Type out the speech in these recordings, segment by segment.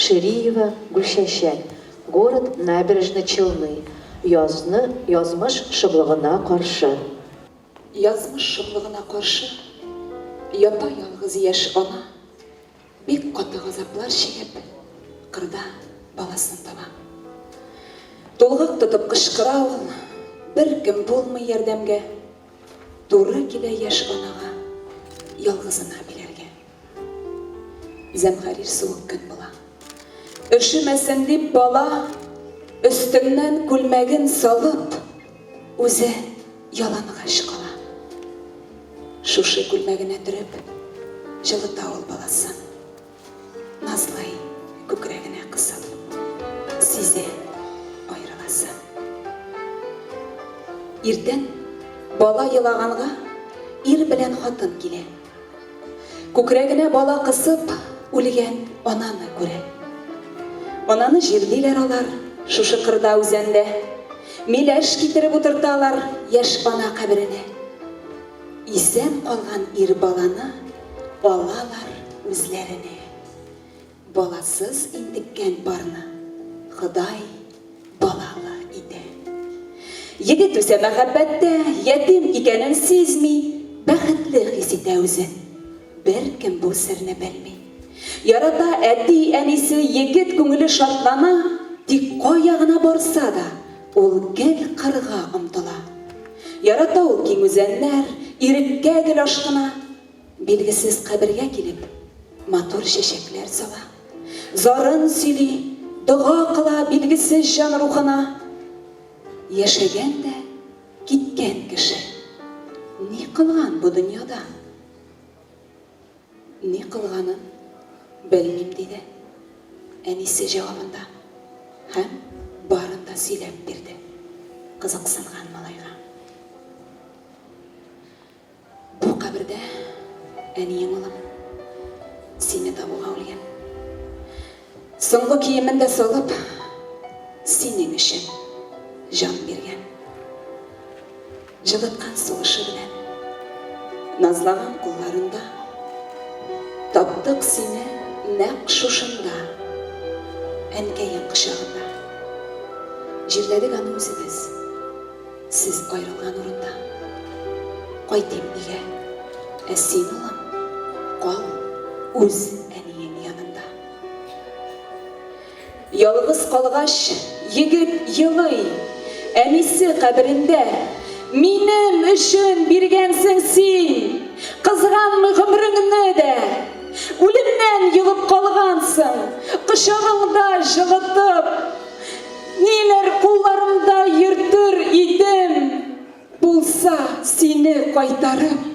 Шириева Гүлшәшәк, город Набережные Челны, язмыш шыблығына қаршы. Язмыш шыблығына қаршы, япа ялғыз еш ана, бек қаты ғазаплар шегіп, қырда баласын таба. Толғақ тұтып қышқыра ол, бір кім болмай ердемге, туры келе еш анаға, ялғызына білерге. Зәмхарир суық күн бола. Үшімәсін деп бала, үстімнен күлмәгін салып, өзі яланға шықала. Шушы күлмәгіне түріп, жылыта ол баласын. Назлай көкірегіне қысып, сизе айрыласын. Ирден бала елағанға ир білен хатын келе. Көкірегіне бала қысып, өлген ананы көре. Ананы жерлейлер алар, шушы қырда өзенде. Меләш кетіріп отырталар, еш ана қабіріне. Исен қалған ир баланы алалар өзлеріне. Баласыз индіккен барны, Құдай балалы иде. Егет өсе мәхәббәтте, етім екенін сезмей, бәхетлі хисете өзін. Бір кім бұл сірні білмей. Ярата әти әнесі егет көңілі шатлана, тек қояғына барса да, ол гел қырға ұмтыла. Ярата ол кең өзенлер, ирікке гел ашқына, белгісіз қабірге келіп, матор шешеклер сала. Зарын сөйлей, дұға қыла белгісіз жан рухына. Ешеген де кеткен кіші. Не қылған бұл дүнияда? Не қылғанын білмейм дейді. Әнесі жауабында, һәм барында сөйлеп берді, қызықсынған малайға. Бұл қабірде әнейім ұлым, сені табуға өлген. Соңғы киімінде солып, сенің үшін жан берген. Жылытқан сұлышы білен, назлаған қолларында, таптық сені нәқ шушында, әнкейін қышағында. Жерледік аны өзіміз, сіз айрылған ұрында. Қайтем неге, әсен ұлым, қал өз әнейін янында. Ялғыз қалғаш, егіт елай, әнесі қабірінде, менің үшін бергенсің сен, қызған ғұмырыңны де. Өлімнен еліп қалғансың, құшағыңда жылытып, нелер қолларымда ертір едім, болса сені қайтарып.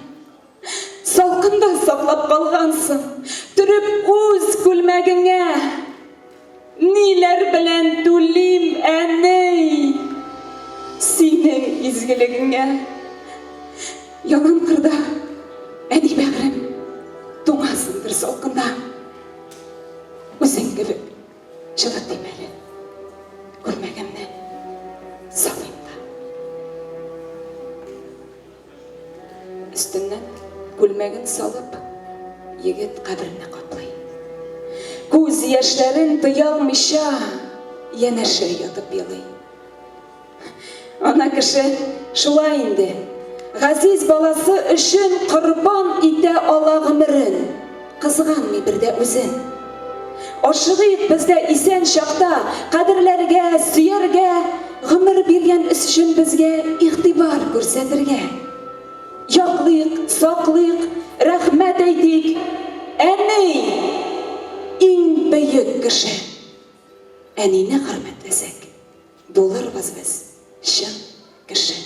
Салқында сақлап қалғансың, түріп өз күлмәгіңе, нелер білән төлем әней, сенің изгілігіңе. Ялан қырда, әне бәғірім, тоңасыңдыр салқында, өзің кебіп жылыт демелі, көрмегімді салайымда. Үстіннен күлмегін салып, егет қабіріне қаплай. Көз яшьләрен тыя алмыйша, янәшә ятып елый. Ана кеше шулай инде, ғазиз баласы үшін құрбан ите ала ғұмырын, қызғанмай бірде өзін. Ашығып бізде исән шақта, қадірлерге, сүйерге, ғұмыр берген үшін бізге иғтибар көрсетірге. Яқлық, сақлық, рәхмет әйтик, әней, ең бейік кіші. Әнейні құрметтесек, боларбыз біз шын кіші.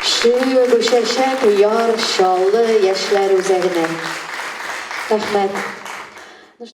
Шириева Гүлшәшәк яр шаллы яшьләр үзәгенә. Рәхмәт.